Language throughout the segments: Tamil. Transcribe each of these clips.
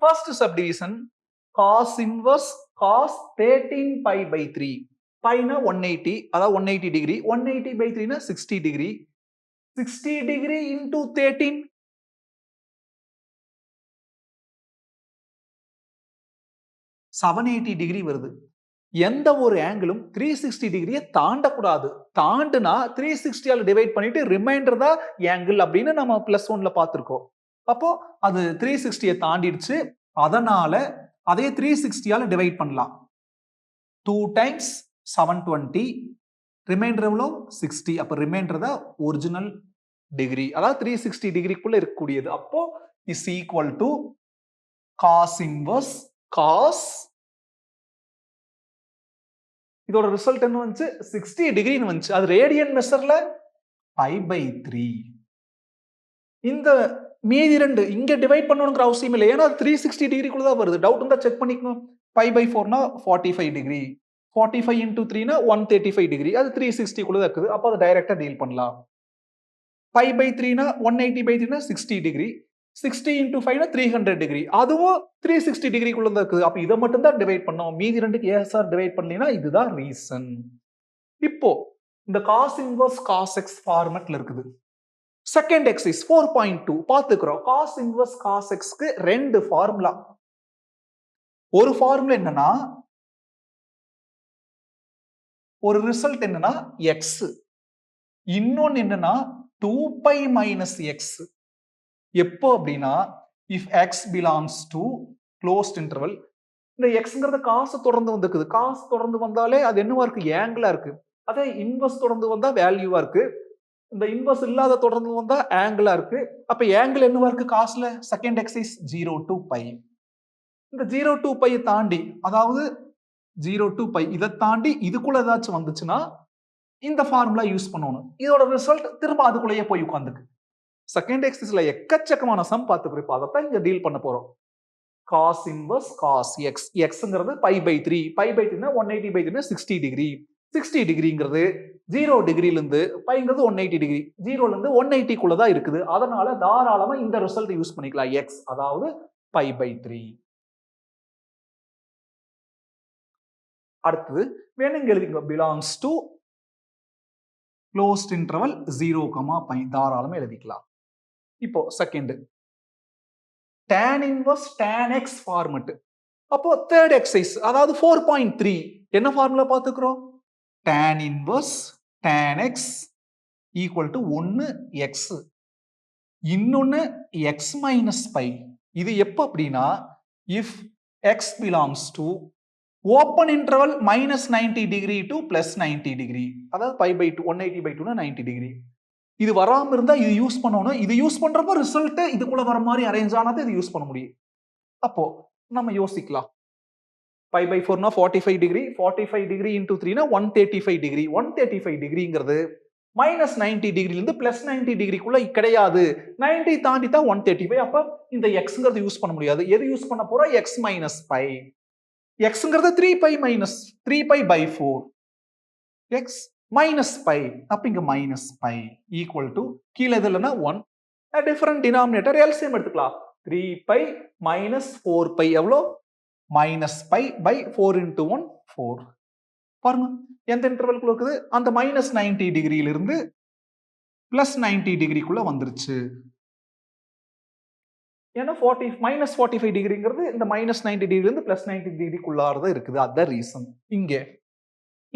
First subdivision, cos inverse cos 13 pi by 3. Pi na 180, அதாவது 180 degree. 180 by 3 na 60 degree. 60 degree into 13. 780 degree வருது. எந்த ஒரு ஆங்கிளும் 360 டிகிரியை தாண்டக்கூடாது. தாண்டுனா 360 ஆல டிவைட் பண்ணிட்டு ரிமைண்டர் தான் ஆங்கிள் அப்படின்னு நம்ம +1ல பார்த்திருக்கோம். அப்போ அது 360 தாண்டிடுச்சு. அதனால அதே 360 ஆல டிவைட் பண்ணலாம். 2 times 720 ரிமைண்டர் எவ்வளோ 60. அப்ப ரிமைண்டர் தான் ஒரிஜினல் டிகிரி, அதாவது 360 டிகிரிக்குள்ள இருக்கக்கூடியது. அப்போ is equal to cos inverse cos, இதோட ரிசல்ட் என்ன வந்துச்சு 60 டிகிரின்னு வந்துச்சு. அது ரேடியன் மெஷர்ல பை பை 3. இந்த மீதி ரெண்டு இங்க டிவைட் பண்ணணுங்கிற அவசியம் இல்லை, ஏன்னா 360 டிகிரிக்குள்ள தான் வருது. டவுட் இருந்தா செக் பண்ணிக்கணும். பை பை 4னா 45 டிகிரி, 45 into 3னா 135 டிகிரி, அது 360 குள்ள தான் இருக்குது. அப்போ அதை டைரக்டா டீல் பண்ணலாம். பை பை 3னா 180 by 3னா 60 டிகிரி, 60 into 5னா 300 டிகிரி, அதுவும் 360 டிகிரிக்குள்ள தான் இருக்குது. அப்ப இதை மட்டும் தான் டிவைட் பண்ணோம், மீதி ரெண்டுக்கு ஏன் சார் டிவைட் பண்ணலனா இதுதான் ரீசன். இப்போ இந்த cos இன்வர்ஸ் cos x ஃபார்மட்ல இருக்குது. செகண்ட் எக்ஸைஸ் 4.2 பாத்துக்கிறோம். cos இன்வர்ஸ் cos x க்கு ரெண்டு ஃபார்முலா. ஒரு ஃபார்முலா என்னன்னா, ஒரு ரிசல்ட் என்னன்னா x, இன்னொன்னு என்னன்னா 2 pi minus x. எப்போ அப்படின்னா if x belongs to closed interval, இந்த xங்கிறத காசு தொடர்ந்து வந்துக்குது. காசு தொடர்ந்து வந்தாலே அது என்னவா இருக்கு, ஆங்கிளா இருக்கு. அதே இன்வர்ஸ் தொடர்ந்து வந்தா வேல்யூவா இருக்கு. இந்த இன்வர்ஸ் இல்லாத தொடர்ந்து வந்தா ஆங்கிளா இருக்கு. அப்ப ஆங்கிள் என்னவா இருக்கு காசுல? Second exercise 0 to pi. இந்த 0 to pi தாண்டி, அதாவது 0 to pi இதை தாண்டி இதுக்குள்ள ஏதாச்சும் வந்துச்சுன்னா இந்த ஃபார்முலா யூஸ் பண்ணணும். இதோட ரிசல்ட் திரும்ப அதுக்குள்ளேயே போய் உட்காந்துக்கு. செகண்ட் எக்ஸைஸ்ல எக்கச்சக்கமான சம் பார்த்துக்கிறோம். இப்போ அதைத்தான் இங்க டீல் பண்ண போறோம். cos இன்வர்ஸ் cos x, xங்கிறது பை பை 3, பை பை 3னா 180 by 3னா 60 டிகிரி. 60 டிகிரிங்கிறது 0 டிகிரில இருந்து பைங்கிறது 180 டிகிரி, 0ல இருந்து 180 குள்ள தான் இருக்குது. அதனால தாராளமா இந்த ரிசல்ட் யூஸ் பண்ணிக்கலாம், x அதாவது பை பை 3. அடுத்து வேணுங்க எழுதிங்க, belongs to closed interval 0, pi தாராளமா எழுதிக்கலாம். இப்போ second tan inverse tan x format. அப்போ தேர்ட் எக்ஸைஸ் அதாவது 4.3 என்ன ஃபார்முலா பார்த்துக்கிறோம்? tan inverse tan x equal to 1 x, இன்னொன்னு x மைனஸ் பை. இது எப்போ அப்படின்னா if x belongs to open interval minus 90 degree to plus 90 degree, அதாவது பை பை 2, 180 by 2னா 90 டிகிரி. இது வராம இருந்தா இது யூஸ் பண்ணணும். இது யூஸ் பண்றப்போ ரிசல்ட் இதுக்குள்ள வர மாதிரி அரேஞ்ச் ஆனது இது யூஸ் பண்ண முடியும். அப்போ நம்ம யோசிக்கலாம். பை பை 4னா 45 டிகிரி, 45 டிகிரி இன்டூ 3னா 135 டிகிரி. 135 டிகிரிங்கிறது மைனஸ் 90 டிகிரில இருந்து பிளஸ் 90 டிகிரிக்குள்ள கிடையாது. 90 தாண்டி தான் 135. அப்ப இந்த எக்ஸ்ங்கிறது யூஸ் பண்ண முடியாது. எது யூஸ் பண்ண போறோம்? X minus pi. எக்ஸ்ங்கிறது 3 pi minus 3 pi by 4, x minus pi. அப்ப இங்க மைனஸ் பை ஈக்குவல் டு கீழே இதுலன்னா 1, டிஃபரண்ட் டினாமினேட்டர் எல்சிஎம் எடுத்துக்கலாம். 3 pi மைனஸ் 4 pi எவ்வளோ? Minus pi pi 4 into 1 4. பாருங்க எந்த இன்டர்வல்குள்ள இருக்குது, அந்த மைனஸ் 90 டிகிரியில இருந்து பிளஸ் 90 டிகிரிக்குள்ள வந்துருச்சு. ஏன்னா மைனஸ் 45 டிகிரிங்கிறது இந்த மைனஸ் 90 டிகிரில இருந்து பிளஸ் 90 டிகிரிக்குள்ளாரதான் இருக்குது. அதான் ரீசன். இங்கே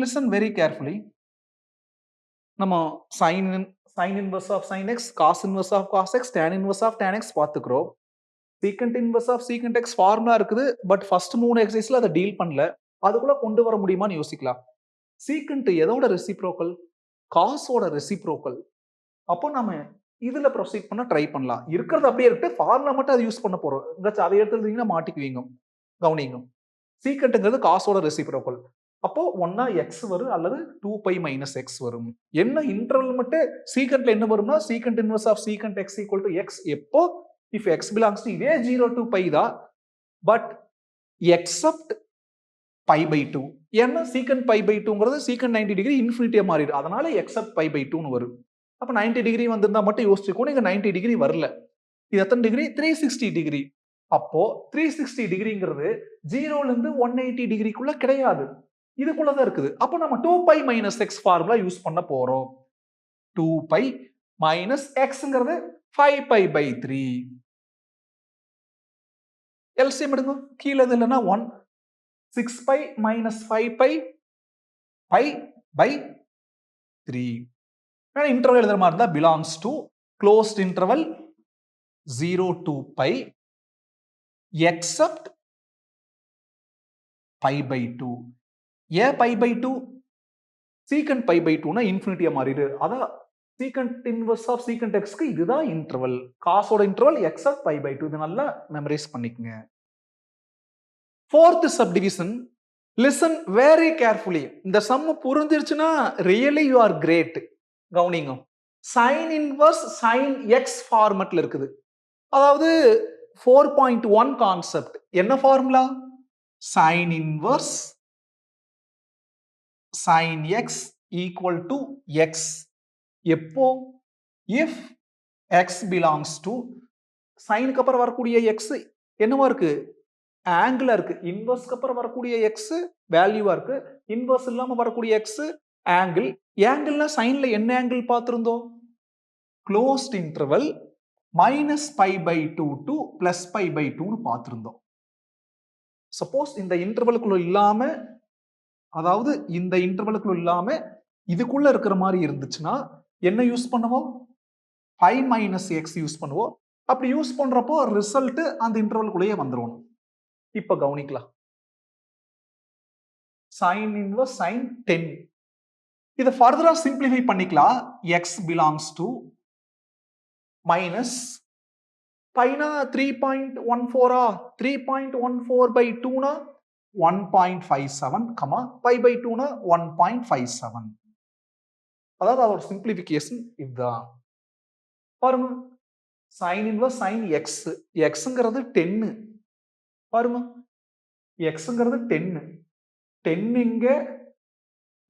லிசன் வெரி கேர்ஃபுல்லி. நம்ம sine inverse of sine x, cos inverse of cos x, tan inverse of tan x பார்த்துக்கிறோம். Secant inverse of secant x formula இருக்குது. பட் ஃபர்ஸ்ட் 3 எக்ஸைஸ்ல அதை டீல் பண்ணல. அதுக்குள்ள கொண்டு வர முடியுமான்னு யோசிக்கலாம். சீக்கண்ட் எதோட ரெசிப்ரோக்கல்? காஸோட ரெசிப்ரோக்கல். அப்போ நம்ம இதுல ப்ரொசீட் பண்ண ட்ரை பண்ணலாம். இருக்கிறது அப்படியே இருக்கு, ஃபார்முலா மட்டும் அதை யூஸ் பண்ண போறோம். அதை எடுத்துட்டீங்கன்னா மாட்டிக்குவீங்க. கவனிங்க, சீக்கண்ட்ங்கிறது காஸோட ரெசிப்ரோக்கல். அப்போ ஒன்னா எக்ஸ் வரும் அல்லது 2 pi மைனஸ் எக்ஸ் வரும். என்ன இன்டர்வல் மட்டும் சீக்கண்ட்ல என்ன வரும்னா secant inverse of secant x equal to x. எப்போ? இஃப் எக்ஸ் பிலாங்ஸ் டு இதே 0 to pi தான், பட் எக்ஸப்ட் பை பை 2. ஏன்னா சீக்கண்ட் பை பை 2ங்கிறது சீக்கண்ட் 90 டிகிரி இன்ஃபினிட்டியா மாறிடும். அதனால எக்ஸப்ட் பை பை 2ன்னு வரும். அப்ப 90 டிகிரி வந்திருந்தா மட்டும் யோசிச்சுக்கோ. இங்க 90 டிகிரி வரல. இது எத்தனை டிகிரி? 360 டிகிரி. அப்போ 360 டிகிரிங்கிறது 0ல இருந்து 180 டிகிரிக்குள்ள கிடையாது, இதுக்குள்ளதான் இருக்குது. அப்போ நம்ம 2π மைனஸ் எக்ஸ் ஃபார்முலா யூஸ் பண்ண போறோம். 2π மைனஸ் எக்ஸ்ங்கிறது 5π/3. எல்சிஎம் எடுங்க, கீழே இல்லைன்னா 1. 6π மைனஸ் 5π π/3. இன்டர்வல் எழுதுற மாதிரி இருந்தா belongs to closed interval 0 to π except π/2. ஏன் π/2? சீக்கண்ட் π/2னா இன்ஃபினிட்டியா மாறிடு. அதான் சீக்கண்ட் இன்வர்ஸ் ஆஃப் சீக்கண்ட் எக்ஸ்க்கு இதுதான் இன்டர்வல். காசோட இன்டர்வல் எக்ஸப்ட் π/2. இது நல்லா மெமரைஸ் பண்ணிக்கங்க. Fourth subdivision, listen very carefully. இந்த சம் புரிஞ்சிருச்சுன்னா ரியலி யூ ஆர் கிரேட். கவனிங்க, சைன் இன்வர்ஸ் சைன் எக்ஸ் ஃபார்மட்ல இருக்குது. அதாவது 4.1 கான்செப்ட். என்ன formula? Sine inverse sine x equal to x. எப்போ? இஃப் எக்ஸ் பிலாங்ஸ் டு, சைனுக்கு அப்புறம் வரக்கூடிய எக்ஸ் என்னவா இருக்கு? ஆங்கிளா இருக்கு. இன்வர்ஸ்க்கு அப்புறம் வரக்கூடிய எக்ஸ் வேல்யூவா இருக்கு. இன்வர்ஸ் இல்லாம வரக்கூடிய எக்ஸ் ஆங்கிள். ஆங்கிள்னா சைன்ல என்ன ஆங்கிள் பார்த்திருந்தோம்? Closed interval minus π/2 to plus π/2ன்னு பார்த்திருந்தோம். சப்போஸ் இந்த இன்டர்வலுக்குள்ள இல்லாம, அதாவது இந்த இன்டர்வலுக்குள்ள இல்லாம இதுக்குள்ள இருக்கிற மாதிரி இருந்துச்சுன்னா என்ன யூஸ் பண்ணுவோம்? π மைனஸ் எக்ஸ் யூஸ் பண்ணுவோம். அப்படி யூஸ் பண்றப்போ ரிசல்ட் அந்த இன்டர்வலுக்குள்ளேயே வந்துடும். இப்ப கவனிக்கலாம். Sine inverse sine 10. இதை ஃபர்தரா சிம்பிளிஃபை பண்ணிக்கலாம். எக்ஸ் பிலாங்ஸ் டு மைனஸ் பைனா 3.14, 3.14/2னா 1.57, π/2னா 1.57. அதாவது அதோட சிம்பிளிஃபிகேஷன் இதுதான். பாருங்க, சைன் இன்வர்ஸ் சைன் எக்ஸ், எக்ஸ்ங்கிறது 10. பாருங்க, எக்ஸ்ங்கிறது 10. 10 இங்க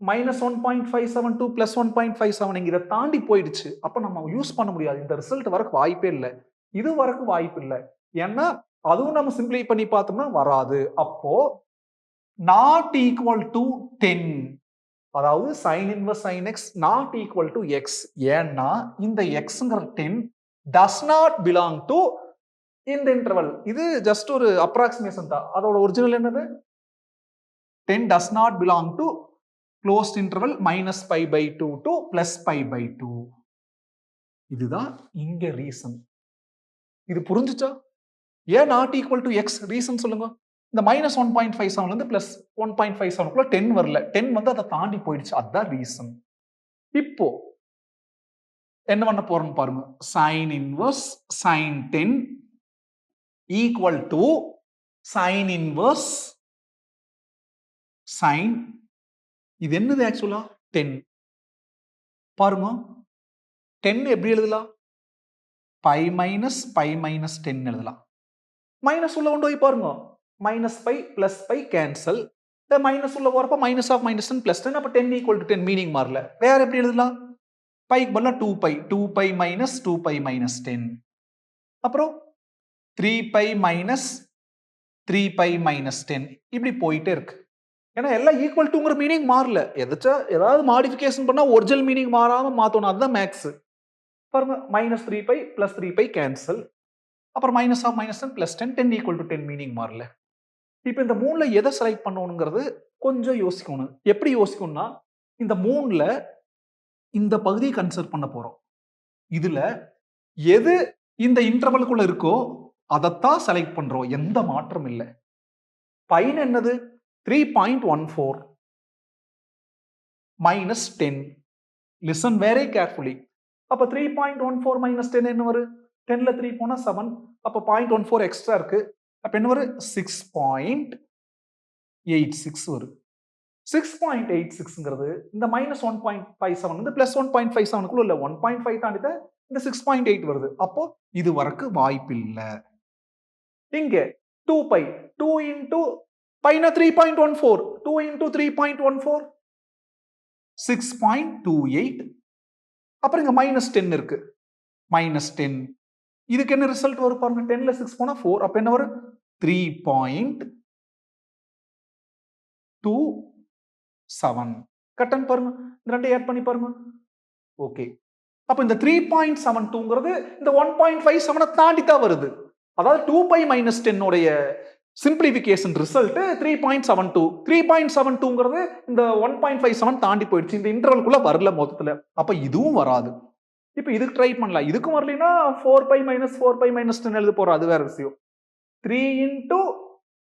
மைனஸ் 1.57 டு பிளஸ் 1.57 இங்க இதை தாண்டி போயிடுச்சு. அப்ப நம்ம யூஸ் பண்ண முடியாது. இந்த ரிசல்ட் வரக்கு வாய்ப்பே இல்லை. இது வரக்கு வாய்ப்பு இல்லை. ஏன்னா அதுவும் நம்ம சிம்பிளை பண்ணி பார்த்தோம்னா வராது. அப்போ நாட் ஈக்குவல் டு 10. அதாவது sign inverse sine X not equal to X. ஏன்னா இந்த எக்ஸ்ங்கிற 10 டஸ் நாட் பிலாங் டு இந்த இன்டர்வல். இது ஜஸ்ட் ஒரு அப்ராக்சிமேஷன் தான். அதோட ஒரிஜினல் என்னது? 10 does not belong to closed interval minus π/2 to plus π/2. இதுதான் இங்க ரீசன். இது புரிஞ்சுச்சா? ஏன் not equal to X? Reason சொல்லுங்க. இந்த மைனஸ் 1.57 இருந்து பிளஸ் 1.57 10 வரல. 10 வந்து அதை தாண்டி போயிடுச்சு. அதுதான் ரீசன். இப்போ என்ன பண்ண போறோம்னு பாருங்க. Sine inverse sine 10 equal to sign inverse sign, இது என்னது ஆக்சுவலா? 10. பாருங்க, 10 எப்படி எழுதலாம்? π மைனஸ் 10 எழுதலாம். மைனஸ் உள்ள கொண்டு போய் பாருங்க. Minus π plus π cancel. மைனஸ் உள்ள போறப்ப மைனஸ் ஆஃப் மைனஸ் 10 பிளஸ் 10. அப்ப 10 ஈக்குவல் டு 10 மீனிங் மாறல. வேற எப்படி எழுதலாம்? பைக்கு பதிலா 2π மைனஸ் 2π மைனஸ் 10. அப்புறம் 3π மைனஸ் 3π மைனஸ் 10. இப்படி போயிட்டே இருக்கு. ஏன்னா எல்லாம் ஈக்குவல் டுங்கிற மீனிங் மாறல. ஏதாவது மாடிஃபிகேஷன் பண்ணா ஒரிஜினல் மீனிங் மாறாம மாத்தணும். அதுதான் மேக்ஸ். பாருங்க, மைனஸ் 3π பிளஸ் 3π கேன்சல். அப்புறம் minus of minus 10 plus 10. 10 equal to 10 meaning மாறல. இப்போ இந்த 3ல எதை செலக்ட் பண்ணணுங்கிறது கொஞ்சம் யோசிக்கணும். எப்படி யோசிக்கணும்னா, இந்த 3ல இந்த பகுதியை கன்சிடர் பண்ண போறோம். இதுல எது இந்த இன்டர்வலுக்குள்ள இருக்கோ அதைத்தான் செலக்ட் பண்றோம். எந்த மாற்றம் இல்லை. பைன் என்னது? 3.14 மைனஸ் 10. Listen very carefully. அப்ப 3.14 மைனஸ் 10 என்ன வரும்? 10ல 3 போனா 7. அப்ப 0.14 எக்ஸ்ட்ரா இருக்கு. அப்ப என்ன வரும்? 6.86 வரும். 6.86ங்கிறது இந்த மைனஸ் 1.57 வந்து பிளஸ் 1.57க்குள்ள இல்ல. 1.5 தாண்டிட்ட இந்த 6.8 வருது. அப்போ இது வரக்கு வாய்ப்பு இல்லை. இங்க 2π 2 இன்டூ பைனா 3.14, 2 into 3.14 6.28. அப்புறம் இங்க மைனஸ் 10 இருக்கு. மைனஸ் 10 இதுக்கு என்ன ரிசல்ட் வரும் பாருங்க, 10ல 6 போனா 4, அப்ப என்ன வரும் 3.27. கட்டன் பாருங்க, இந்த ரெண்டையும் ஆட் பண்ணி பாருங்க. ஓகே, அப்ப இந்த 3.72ங்கிறது இந்த 1.57 தாண்டி தான் வருது. அதாவது 2π - 10 உடைய சிம்பிளிஃபிகேஷன் ரிசல்ட் 3.72. 3.72ங்கிறது இந்த 1.57 தாண்டி போயிடுச்சு, இந்த இன்டர்வல்குள்ள வரல மொத்தத்துல. அப்ப இதுவும் வராது. இப்ப இதுக்கு ட்ரை பண்ணலாம். இதுக்கும் வரலைன்னா 4π - 4π - 10 எழுத போறோம், அது வேற விஷயம். 3 ×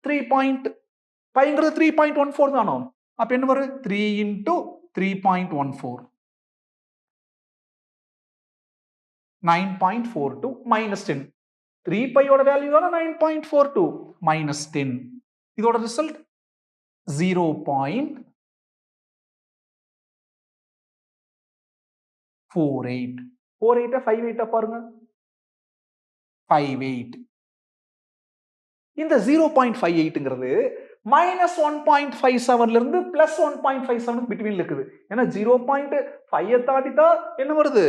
3.5ங்கிறது 3.14 தானோ? அப்ப என்ன வரும்? 3 × 3.14 9.42 - 10. 3π ஓட வேல்யூ தான 9.42 - 10. இதோட ரிசல்ட் 0.48. 48 58 பாருங்க, 58. இந்த 0.58ங்கிறது -1.57ல இருந்து +1.57 பிட்வீன்ல இருக்குது. ஏன்னா 0.5 தாண்டிட்டா என்ன வருது?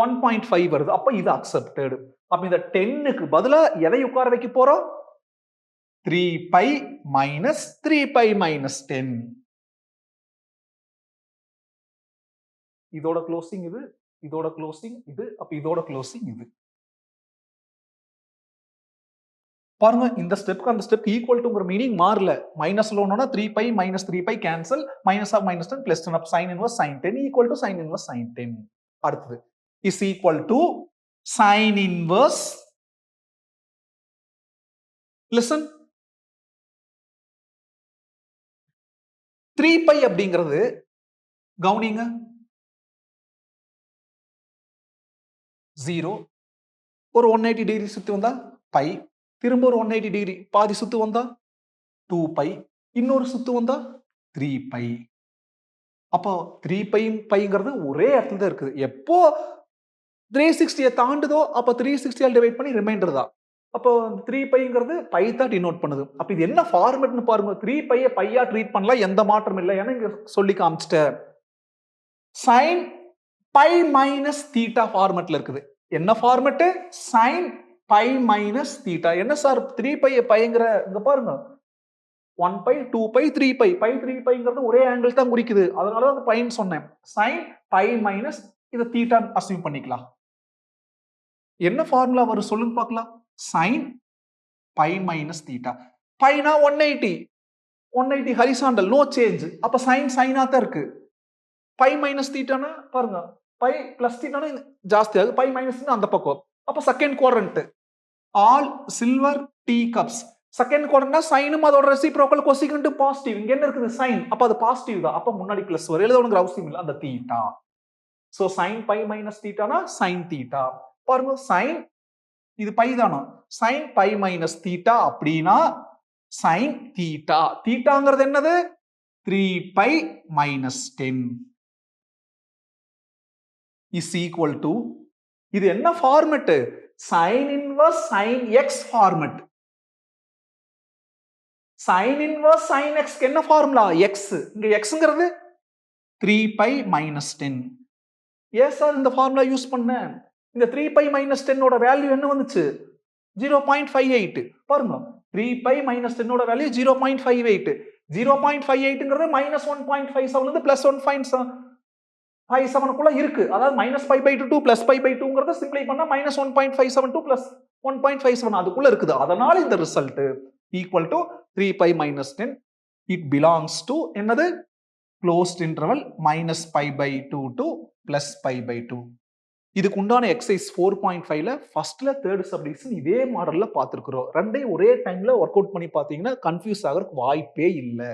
1.5 வருது. அப்ப இது அக்செப்டட். அப்ப இந்த 10க்கு பதிலா எதை உட்கார வைக்க போறோம்? 3π - 3π - 10. இதோட க்ளோசிங் இது, இதோட க்ளோசிங் இது, அப்ப இதோட க்ளோசிங் இது. பாருங்க, இந்த ஸ்டெப்க்கு அந்த ஸ்டெப் ஈக்குவல் டுங்கிற மீனிங் மாறல. மைனஸ்ல ஒண்ணுனா 3π - 3π கேன்சல், -10 +10 அப்ப sin inverse sin 10 equal to sin inverse sin 10. அடுத்தது is equal to sin inverse, listen, 3π அப்படிங்கிறது கவுனிங்க 0, ஒரு 180 டிகிரி சுத்தி வந்தா π, திரும்ப ஒரு 180 டிகிரி பாதி சுத்து வந்தா 2π, இன்னொரு சுத்து வந்தா 3π. அப்போ 3π πங்கிறது ஒரே இடத்துல தான் இருக்குது. எப்போ 360 தாண்டுதோ அப்ப 360 டிவைட் பண்ணி ரிமைண்டர் தான். அப்போ 3πங்கிறது π தான் டினோட் பண்ணுது. அப்ப இது என்ன ஃபார்மட்னு பாருங்க. 3π பையா ட்ரீட் பண்ணலாம், எந்த மாற்றம் இல்லை. ஏன்னா இங்க சொல்லி காமிச்சிட்டேன். sin π - θ ஃபார்மட்ல இருக்குது. என்ன ஃபார்மட்? sin π - θ. என்ன சார் 3π பைங்கிற இங்க பாருங்க, 1π 2π 3π, π 3πங்கிறது ஒரே ஆங்கிள் தான் குறிக்குது. அதனால தான் பைன்னு சொன்னேன். sin π மைனஸ் இத θ அஸ்யூம் பண்ணிக்கலாம். என்ன ஃபார்முலா வரும் சொல்லுங்க பார்க்கலாம். sin π - θ. பைனா 180, 180 ஹரிசாண்டல், நோ சேஞ்ச். அப்ப sin சைனா தான் இருக்கு. π - θனா பாருங்க, π + θனா ஜாஸ்தி ஆகுது, π - அந்த பக்கம். அப்ப second quadrant, all silver tea cups. Second குவாட்ரண்ட்னா சைனும் அதோட ரெசிப்ரோக்கல் கொசிகண்ட் பாசிட்டிவ். இங்க என்ன இருக்குது? சைன். அப்ப அது பாசிட்டிவ் தான். அப்ப முன்னாடி பிளஸ் வரும். எழுதணுங்கிற அவசியம் இல்லை, அந்த தீட்டா. So sin π - θனா sin θ. பாருங்க, sin இது π தானா, sin π - θ அப்படின்னா sin θ. தீட்டாங்கிறது என்னது? 3π - 10 is equal to, இது என்ன format? sin inverse sin x format. sin inverse sin x என்ன ஃபார்முலா? x. இங்க xங்கிறது 3π - 10. ஏன் சார் இந்த ஃபார்முலா யூஸ் பண்ணேன்? இந்த 3π - 10 ஓட வேல்யூ என்ன வந்துச்சு? 0.58. பாருங்க, 3π - 10 ஓட வேல்யூ 0.58. 0.58ங்கிறது -1.57 இருந்து +1.57க்குள்ள இருக்கு. அதாவது -π/2 to +π/2ங்கிறத சிம்பிளை பண்ணா -1.57 to +1.57 அதுக்குள்ள இருக்குது. அதனால இந்த result equal to 3π - 10. it belongs to என்னது? closed interval -π/2 to +π/2. இதுக்கு உண்டான எக்ஸசைஸ் 4.5ல ஃபர்ஸ்ட்ல தேர்ட் சப்டிவிஷன் இதே மாடல்ல பார்த்திருக்கிறோம். ரெண்டையும் ஒரே டைம்ல ஒர்க் அவுட் பண்ணி பார்த்தீங்கன்னா கன்ஃபியூஸ் ஆகிறதுக்கு வாய்ப்பே இல்லை.